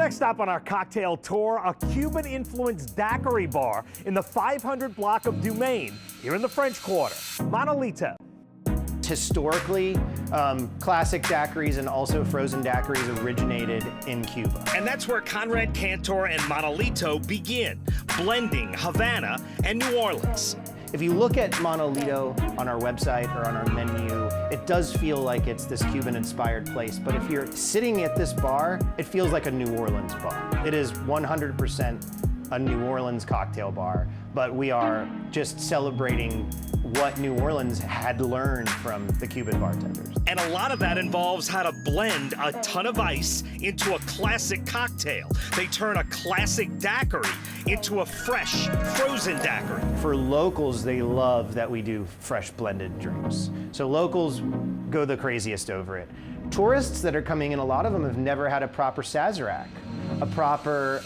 next stop on our cocktail tour, a Cuban-influenced daiquiri bar in the 500 block of Dumaine, here in the French Quarter. Manolito. Historically, classic daiquiris and also frozen daiquiris originated in Cuba. And that's where Conrad Cantor and Manolito begin, blending Havana and New Orleans. If you look at Manolito on our website or on our menu, it does feel like it's this Cuban-inspired place. But if you're sitting at this bar, it feels like a New Orleans bar. It is 100% a New Orleans cocktail bar, but we are just celebrating what New Orleans had learned from the Cuban bartenders. And a lot of that involves how to blend a ton of ice into a classic cocktail. They turn a classic daiquiri into a fresh, frozen daiquiri. For locals, they love that we do fresh blended drinks. So locals go the craziest over it. Tourists that are coming in, a lot of them have never had a proper Sazerac, a proper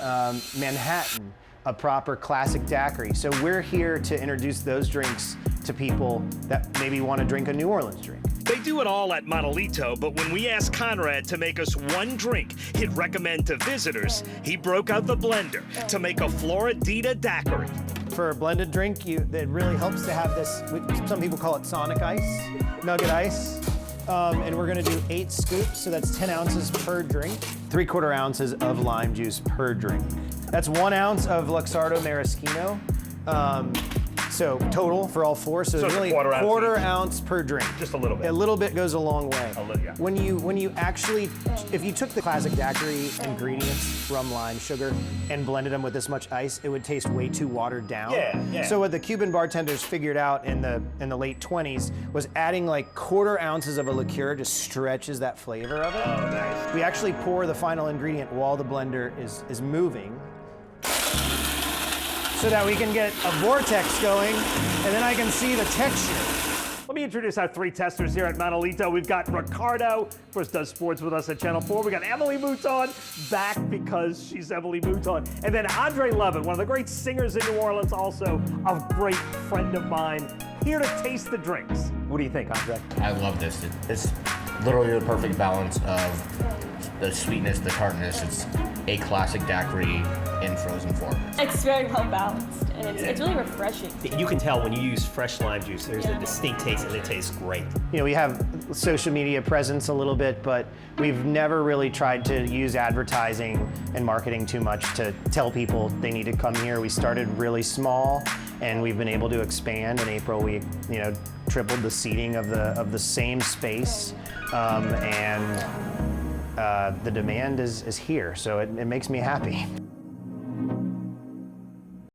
Manhattan, a proper classic daiquiri. So we're here to introduce those drinks to people that maybe want to drink a New Orleans drink. They do it all at Manolito, but when we asked Conrad to make us one drink he'd recommend to visitors, he broke out the blender to make a Floridita daiquiri. For a blended drink, it really helps to have this, some people call it Sonic ice, nugget ice. And we're gonna do 8 scoops, so that's 10 ounces per drink. 3/4 ounces of lime juice per drink. That's 1 ounce of Luxardo Maraschino. So total for all 4, so it's really quarter ounce per drink. Just a little bit. A little bit goes a long way. A little, yeah. When you actually, if you took the classic daiquiri ingredients, rum, lime, sugar, and blended them with this much ice, it would taste way too watered down. Yeah. So what the Cuban bartenders figured out in the late 20s was adding like 1/4 ounces of a liqueur just stretches that flavor of it. Oh, nice. We actually pour the final ingredient while the blender is moving, so that we can get a vortex going, and then I can see the texture. Let me introduce our 3 testers here at Manolito. We've got Ricardo, of course, does sports with us at Channel 4. We got Emily Mouton, back because she's Emily Mouton. And then Andre Levitt, one of the great singers in New Orleans, also a great friend of mine, here to taste the drinks. What do you think, Andre? I love this. It's literally the perfect balance of the sweetness, the tartness. It's a classic daiquiri in frozen form. It's very well balanced, and it's really refreshing. You can tell when you use fresh lime juice, there's a distinct taste, and it tastes great. You know, we have social media presence a little bit, but we've never really tried to use advertising and marketing too much to tell people they need to come here. We started really small, and we've been able to expand. In April, we tripled the seating of the same space, and the demand is here, so it makes me happy.